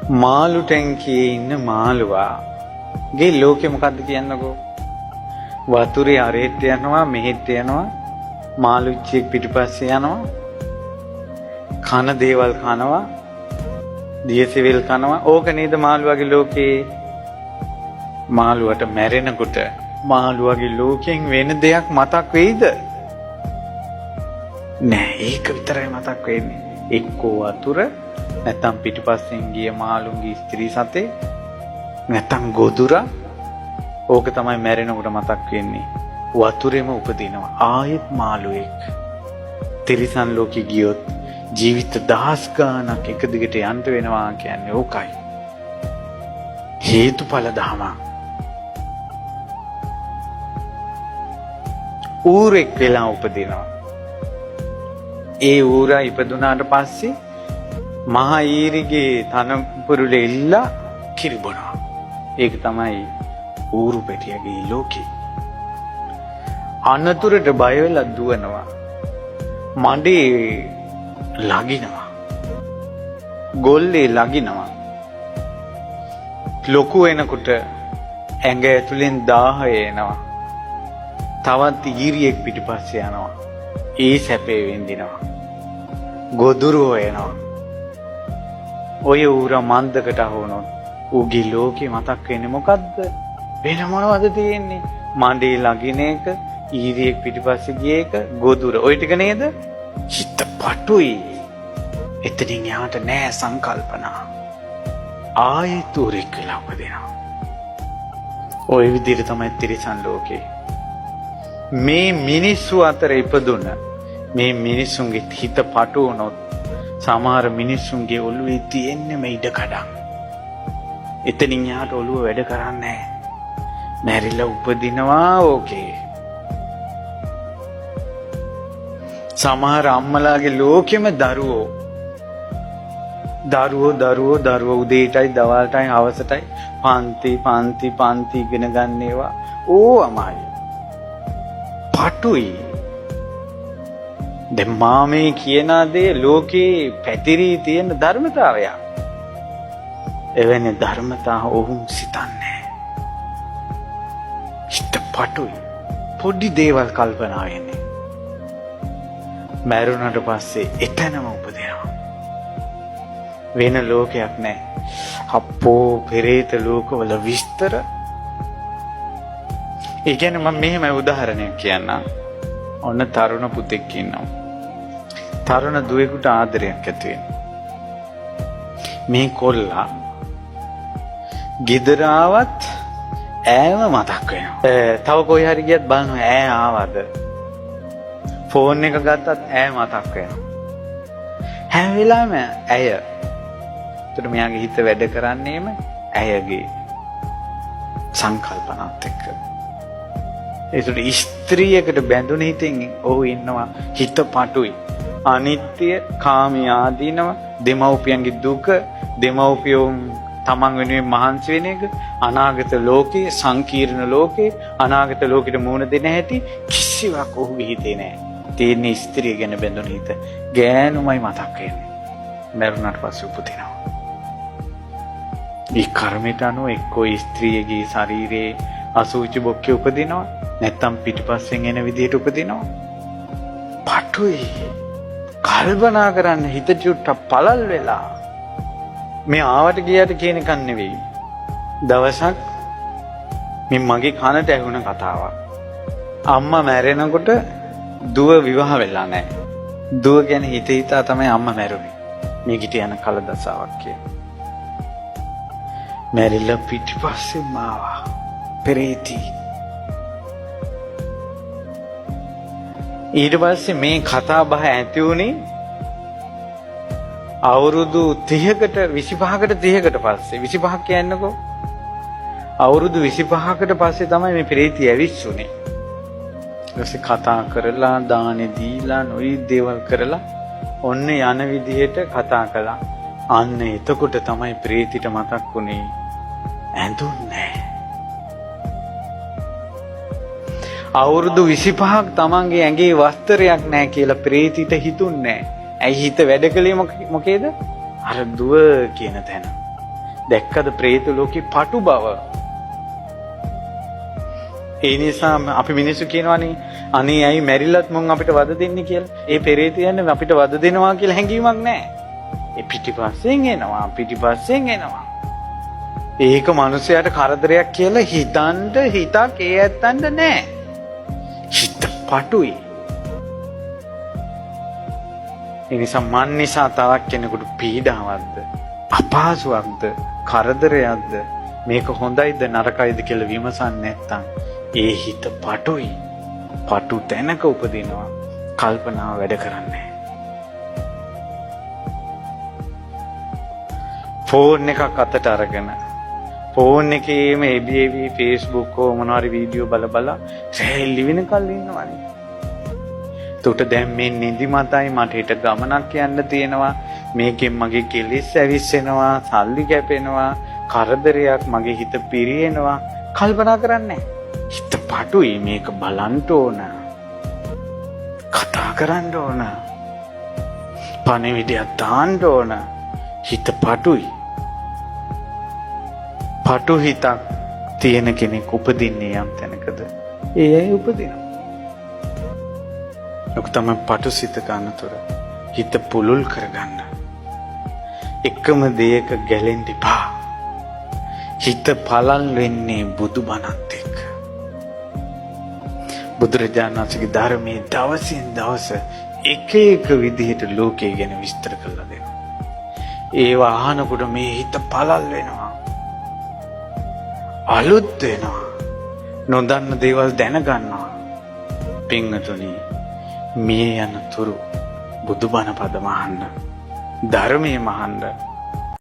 මාළු ටැංකියේ ඉන්න මාළුවාගේ ලෝකෙ මොකද්ද කියන්නකෝ? වතුරේ අරෙත් යනවා මෙහෙත් යනවා, මාළුච්චියෙක් පිටිපස්සේ යනවා, කන දේවල් කනවා, දියසෙවිල් කනවා. ඕක නේද මාළුවාගේ ලෝකේ? මාළුවට මැරෙනකොට මාළුවාගේ ලෝකෙන් වෙන දෙයක් මතක් වෙයිද? නෑ, ඒක විතරයි මතක් වෙන්නේ. එක්කෝ වතුර, නැත්තම් පිටිපස්සෙන් ගිය මාළුන්ගේ ස්ත්‍රී සතේ, නැත්තම් ගොදුරා. ඕක තමයි මැරෙනකොට මතක් වෙන්නේ. වතුරෙම උපදිනවා ආයෙත් මාළුවෙක්. තිරිසන් ලෝකෙ ගියොත් ජීවිත දහස් ගාණක් එක දිගට යන්න වෙනවා කියන්නේ ඕකයි. හේතුඵල ධම. ඌරෙක් වෙලා උපදිනවා. ඒ ඌරා ඉපදුනාට පස්සේ මහා ඊරිගේ තනපුරුලේ ඉල්ලා කිරිබොනවා. ඒක තමයි ඌරු පැටියගේ ලෝකේ. අනතුරට බය වෙලා දුවනවා. මඩේ ලගිනවා. ගොල්ලේ ලගිනවා. ලොකු වෙනකොට ඇඟ ඇතුලෙන් දාහය එනවා. තවත් ඊරියෙක් පිටිපස්සේ යනවා. ඒ සැපේ විඳිනවා. ගොදුරු හොයනවා. ඔය ඌරා මන්දකට අහුනොත් ඌගේ ලෝකේ මතක් වෙන්නේ මොකද්ද? වෙන මොනවද තියෙන්නේ? මඩේ ලගින එක, ඊරියෙක් පිටිපස්සේ ගිය එක, ගොදුර. ওই ටික නේද? හිත පටුයි. එතනින් යාට නෑ සංකල්පනා. ආයෙත් ඌරෙක් වෙලා උපදිනවා. ওই විදිහට තමයි තිරිසන් ලෝකේ. මේ මිනිස්සු අතර ඉපදුන මේ මිනිස්සුන්ගේ හිත පටු වුණොත් සමහර මිනිස්සුන්ගේ ඔළුවේ තියෙන්නේ ඉඩ කඩන්. එතනින් යාට ඔළුව වැඩ කරන්නේ නැහැ. මැරිලා උපදිනවා ඕකේ. සමහර අම්මලාගේ ලෝකෙම දරුවෝ උදේටයි දවල්ටයි හවසටයි පන්ති ඉගෙන ගන්නේවා. අමයි. පටුයි. දැන් මාමේ කියන දේ ලෝකේ පැතිරී තියෙන ධර්මතාවයක්. එවැනි ධර්මතා ඔවුන් සිතන්නේ. හිත පටුයි. පොඩි දේවල් කල්පනා වෙන්නේ. මැරුණට පස්සේ එතනම උපදිනවා. වෙන ලෝකයක් නැහැ. අප්පෝ පෙරේත ලෝකවල විස්තර. ඒ කියන්නේ මම මෙහෙම උදාහරණයක් කියන්නම්. ඔන්න තරුණ පුතෙක් ඉන්නවා. තරුණ දුවෙකුට ආදරයක් ඇති වෙනවා. මේ කොල්ලා ගෙදර ආවත් ඈව මතක් වෙනවා. තව කොයි හරි ගියත් බලනවා ඈ ආවද? ෆෝන් එක ගත්තත් ඈ මතක් වෙනවා. හැම වෙලාවෙම ඇය. ඒතර මෙයාගේ හිත වැඩ කරන්නේම ඇයගේ සංකල්පනාත් එක්ක. ඒතර ස්ත්‍රියකට බැඳුන හිතෙන් ඔහු ඉන්නවා හිත පටුයි. අනිත්‍ය, කාමී ආදීනව, දෙමව්පියන්ගේ දුක, දෙමව්පියෝ තමන් වෙනුවෙන් මහන්සි වෙන එක, අනාගත ලෝකේ, සංකීර්ණ ලෝකේ, අනාගත ලෝකෙට මුහුණ දෙන හැටි කිසිවක් ඔහුගේ හිතේ නැහැ. තියෙන ස්ත්‍රිය ගැන බැඳුන හිත ගෑනුමයි මතක් වෙන්නේ. මරුණාට පස්සේ උපදිනවා. ඒ කර්මයට අනුව එක්කෝ ස්ත්‍රියගේ ශරීරයේ අසුචි බොක්කේ උපදිනවා, නැත්තම් පිටිපස්සෙන් එන විදිහට උපදිනවා. පටුයි. කල්පනා කරන්න හිත චුට්ටක් පළල් වෙලා. මේ ආවට ගියට කියන එකක් නෙවෙයි. දවසක් මේ මගේ කනට ඇහුණ කතාවක්. අම්මා මැරෙනකොට දුව විවාහ වෙලා නැහැ. දුව ගැන හිතා තමයි අම්මා මැරුණේ. මේ ගිට යන කලදසාවක් කියලා. මැරිලා පිටිපස්සේ මාවා පෙරේති. ඊට පස්සේ මේ කතා බහ ඇති වුණේ අවුරුදු 30කට 25කට 30කට පස්සේ. 25ක් කියන්නකෝ. අවුරුදු 25කට පස්සේ තමයි මේ ප්‍රේතිය ඇවිස්සුනේ. ඊපස්සේ කතා කරලා දානේ දීලා නොයි දේවල් කරලා ඔන්න යන විදිහට කතා කළා. අන්න එතකොට තමයි ප්‍රේතිට මතක් වුණේ ඇඳුන්නේ. අවුරුදු 25ක් තමන්ගේ ඇඟේ වස්ත්‍රයක් නැහැ කියලා ප්‍රේතිට හිතුන්නේ නැහැ. ඇයි හිත වැඩ කළේ මොකේද? අර දුව කියන තැන. දැක්කද പ്രേත ලෝකේ පටු බව? ඒ නිසා අපි මිනිස්සු කියනවානේ අනේ ඇයි මැරිලත් මොන් අපිට වද දෙන්නේ කියලා. ඒ පෙරේතයන් අපිට වද දෙනවා කියලා හැඟීමක් නැහැ. ඒ පිටිපස්සෙන් එනවා. ඒක මිනිසයාට කරදරයක් කියලා හිතක් ඒ ඇත්තන්ට නැහැ. හිත පටුයි. ඒ නිසා මන් නිසා තවක් කෙනෙකුට පීඩාවක්ද, අපහසුයක්ද, කරදරයක්ද, මේක හොඳයිද නරකයිද කියලා විමසන්නේ නැත්නම් ඒ හිත පටුයි. පටු තැනක උපදිනවා. කල්පනාව වැඩ කරන්නේ. ෆෝන් එකක් අතට අරගෙන ෆෝන් එකේම එබී Facebook හෝ මොනවාරි වීඩියෝ බල සෑහෙලි වෙනකල් ඉන්නවනේ. එතකොට දැන් මේ නිදිමතයි මට හිට ගමනක් යන්න තියෙනවා. මේකෙන් මගේ කෙලිස් ඇවිස්සෙනවා, සල්ලි කැපෙනවා, කරදරයක්, මගේ හිත පිරියෙනවා. කල්පනා කරන්නේ. හිත පටුයි. මේක බලන්න ඕන. කතා කරන්න ඕන. පණිවිඩයක් දාන්න ඕන. හිත පටුයි. පටු හිතක් තියෙන කෙනෙක් උපදින්නේ යම් තැනකද? ඒ අය උපදිනවා. ඔක තමයි පටු සිත ගන්නතොර හිත පුලුල් කරගන්න. එකම දෙයක ගැලෙන්න එපා. හිත පළල් වෙන්නේ බුදුබණත් එක්ක. බුදුරජාණන් වහන්සේගේ ධර්මයේ දවසින් දවස එක විදිහට ලෝකය ගැන විස්තර කරලා දෙනවා. ඒවා අහනකොට මේ හිත පළල් වෙනවා. අලුත් වෙනවා. නොදන්න දේවල් දැනගන්නවා. පින්වතුනි, මේ යන තුරු බුදුබණ පද මහන්න, ධර්මයේ මහන්න,